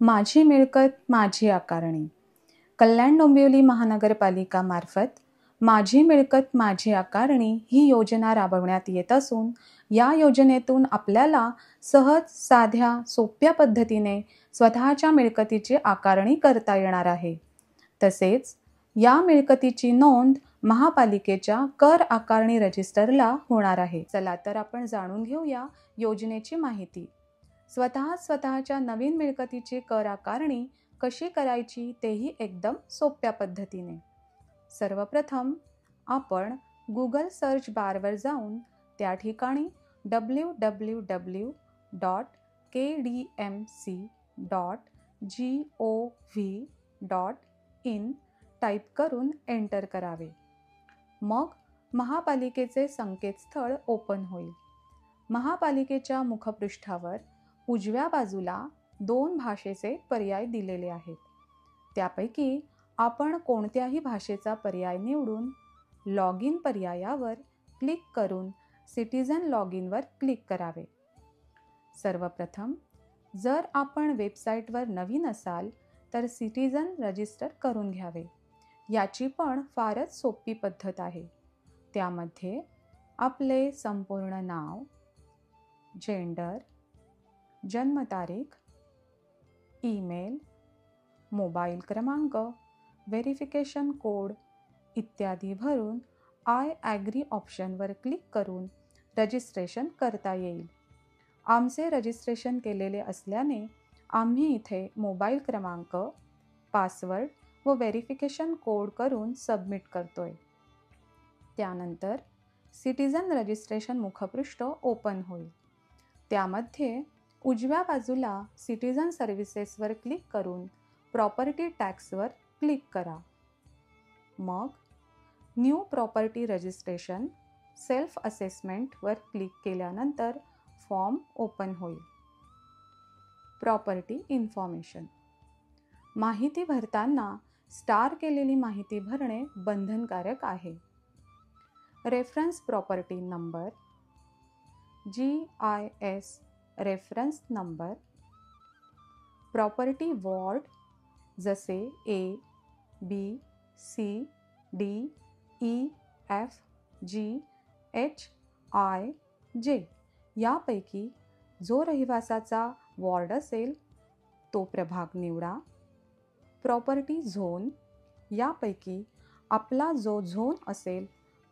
माझी मिळकत माझी आकारणी. कल्याण डोंबिवली महानगरपालिका मार्फत माझी मिळकत माझी आकारणी ही योजना राबवण्यात येत असून या योजनेतून आपल्याला सहज, साध्या, सोप्या पद्धतीने स्वतःच्या मिळकतीची आकारणी करता येणार आहे. तसेच या मिळकतीची नोंद महापालिकेच्या कर आकारणी रजिस्टरला होणार आहे. चला तर आपण जाणून घेऊया योजनेची माहिती. स्वतःच्या नवीन मिळकतीची कर आकारणी कशी करायची तेही एकदम सोप्या पद्धतीने. सर्वप्रथम आपण गुगल सर्च बारवर जाऊन त्या ठिकाणी www.kdmc.gov.in टाईप करून एंटर करावे. मग महापालिकेचे संकेतस्थळ ओपन होईल. महापालिकेच्या मुखपृष्ठावर उजव्या बाजूला 2 भाषेचे पर्याय दिलेले आहेत. त्यापैकी आपण कोणत्याही भाषेचा पर्याय निवडून लॉग इन पर्यायावर क्लिक करून सिटीजन लॉग इनवर क्लिक करावे. सर्वप्रथम जर आपण वेबसाईटवर नवीन असाल तर सिटीजन रजिस्टर करून घ्यावे. याची पण फारच सोपी पद्धत आहे. त्यामध्ये आपले संपूर्ण नाव, जेंडर, जन्मतारीख, ईमेल, मोबाईल क्रमांक, व्हेरिफिकेशन कोड इत्यादी भरून आय ॲग्री ऑप्शनवर क्लिक करून रजिस्ट्रेशन करता येईल. आमचे रजिस्ट्रेशन केलेले असल्याने आम्ही इथे मोबाईल क्रमांक, पासवर्ड व व्हेरिफिकेशन कोड करून सबमिट करतोय. त्यानंतर सिटीजन रजिस्ट्रेशन मुखपृष्ठ ओपन होईल. त्यामध्ये उजव्या बाजूला सिटीजन सर्व्हिसेसवर क्लिक करून प्रॉपर्टी टॅक्सवर क्लिक करा. मग न्यू प्रॉपर्टी रजिस्ट्रेशन सेल्फ असेसमेंटवर क्लिक केल्यानंतर फॉर्म ओपन होईल. Property information. माहिती भरताना स्टार केलेली माहिती भरणे बंधनकारक आहे. Reference property number, GIS reference number, property ward जसे A, B, C, D, E, F, G, H, I, J यापैकी जो रहिवासाचा वॉर्ड असेल तो प्रभाग निवडा. प्रॉपर्टी झोन यापैकी आपला जो झोन असेल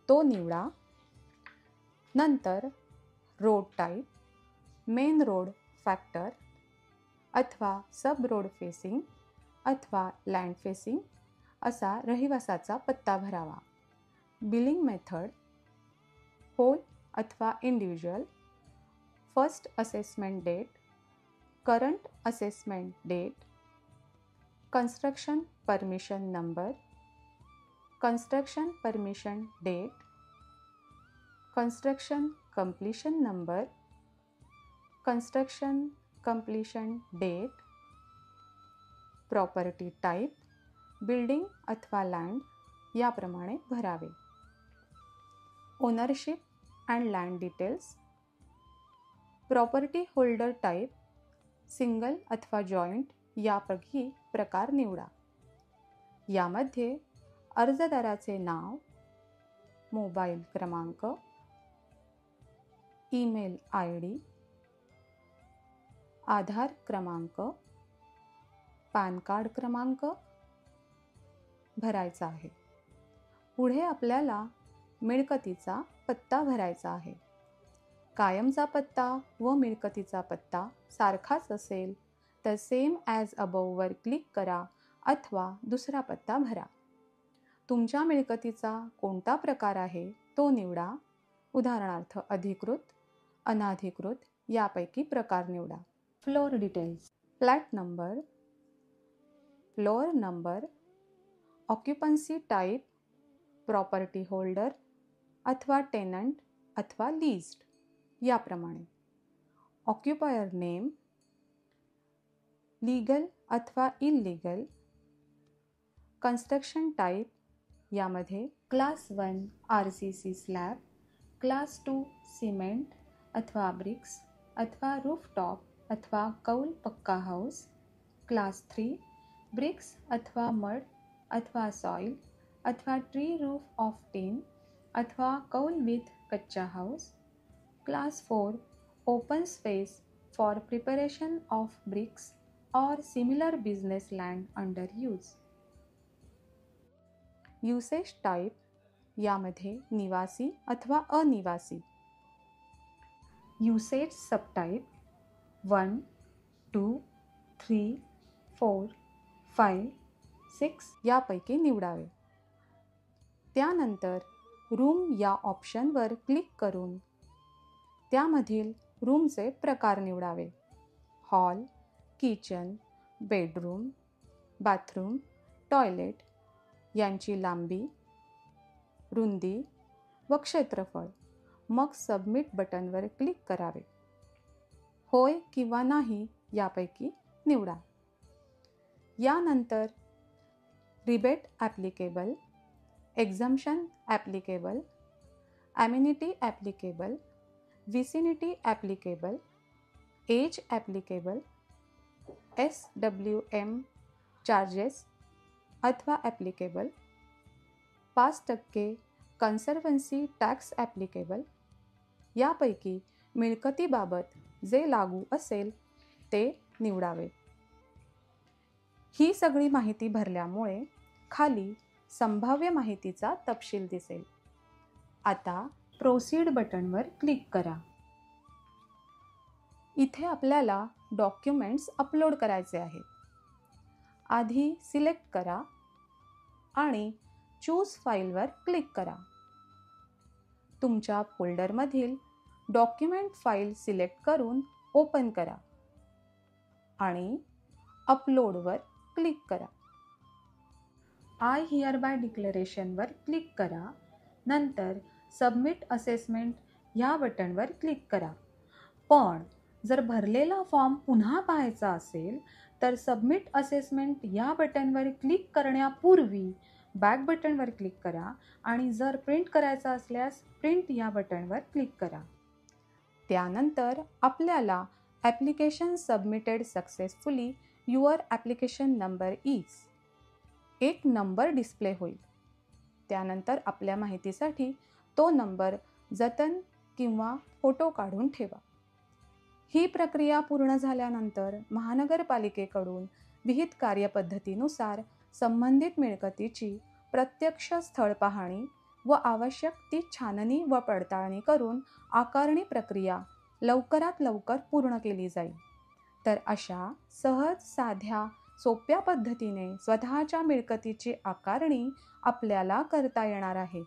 तो निवडा. नंतर road type, main road factor अथवा सब रोड फेसिंग अथवा लँड फेसिंग असा रहिवासाचा पत्ता भरावा. बिलिंग मेथड होल अथवा individual, first assessment date, current assessment date, construction permission number, construction permission date, construction completion number, construction completion date, property type, building अथवा land याप्रमाणे भरावे. Ownership and land details, property holder type single अथवा joint यापैकी प्रकार निवडा. यामध्ये अर्जदाराचे नाव, मोबाईल क्रमांक, ईमेल ID, आधार क्रमांक, पॅन कार्ड क्रमांक भरायचा आहे. पुढे आपल्याला मिळकतीचा पत्ता भरायचा आहे. कायमचा पत्ता व मिळकतीचा पत्ता सारखाच असेल तर सेम ॲज अबोववर क्लिक करा अथवा दुसरा पत्ता भरा. तुमच्या मिळकतीचा कोणता प्रकार आहे तो निवडा. उदाहरणार्थ अधिकृत, अनधिकृत यापैकी प्रकार निवडा. Floor details, flat number, floor number, occupancy type, property holder अथवा टेनंट अथवा लीज्ड याप्रमाणे. ऑक्युपायर नेम, लीगल अथवा इल्लीगल, कन्स्ट्रक्शन टाईप यामध्ये class 1 RCC slab, class 2 cement अथवा ब्रिक्स अथवा रूफटॉप अथवा कौल पक्का हाऊस, क्लास 3 ब्रिक्स अथवा मड अथवा सॉइल अथवा ट्री रूफ ऑफ टिन अथवा कौल विथ कच्चा house. Class 4 open space for preparation of bricks or similar business land under use. Usage type यामध्ये निवासी अथवा अनिवासी. युसेज सबटाईप 1, 2, 3, 4, 5, 6 यापैकी निवडावे. त्यानंतर रूम या ऑप्शनवर क्लिक करून त्यामधील रूमचे प्रकार निवडावे. Hall, kitchen, bedroom, bathroom, toilet यांची लांबी, रुंदी व क्षेत्रफळ. मग सबमिट बटनवर क्लिक करावे. होय किंवा नाही यापैकी निवडा. यानंतर rebate applicable, exemption applicable, immunity applicable, vicinity applicable, age applicable, SWM charges अथवा ॲप्लिकेबल, 5% कन्सर्व्हन्सी टॅक्स ॲप्लिकेबल यापैकी मिळकतीबाबत जे लागू असेल ते निवडावे. ही सगळी माहिती भरल्यामुळे खाली संभाव्य माहितीचा तपशील दिसेल. आता प्रोसीड बटनवर क्लिक करा. इथे आपल्याला डॉक्युमेंट्स अपलोड करायचे आहेत. आधी सिलेक्ट करा आणि चूज फाईलवर क्लिक करा. तुमच्या फोल्डरमधील डॉक्युमेंट फाईल सिलेक्ट करून ओपन करा आणि अपलोडवर क्लिक करा. आय हिअरबाय डिक्लेरेशनवर क्लिक करा. नंतर सबमिट असेसमेंट या बटनवर क्लिक करा. पण जर भरलेला फॉर्म पुन्हा पाहायचा असेल तर सबमिट असेसमेंट या बटनवर क्लिक करण्यापूर्वी बॅक बटनवर क्लिक करा आणि जर प्रिंट करायचा असल्यास प्रिंट या बटनवर क्लिक करा. त्यानंतर आपल्याला application submitted successfully, your application number is एक नंबर डिस्प्ले होईल. त्यानंतर आपल्या माहितीसाठी तो नंबर जतन किंवा फोटो काढून ठेवा. ही प्रक्रिया पूर्ण झाल्यानंतर महानगरपालिकेकडून विहित कार्यपद्धतीनुसार संबंधित मिळकतीची प्रत्यक्ष स्थळ पाहणी व आवश्यक ती छाननी व पडताळणी करून आकारणी प्रक्रिया लवकरात लवकर पूर्ण केली जाईल. तर अशा सहज, साध्या, सोप्या पद्धतीने स्वतःच्या मिळकतीची आकारणी आपल्याला करता येणार आहे.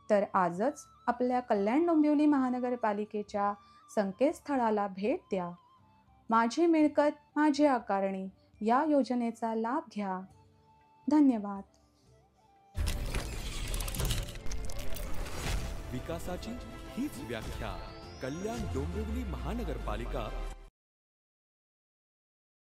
तर आजच आपल्या कल्याण डोंबिवली महानगरपालिकेच्या संकेतस्थळाला भेट द्या. माझी मिळकत माझी आकारणी या योजनेचा लाभ घ्या. धन्यवाद. विकासाची हीच व्याख्या कल्याण डोंबिवली महानगरपालिका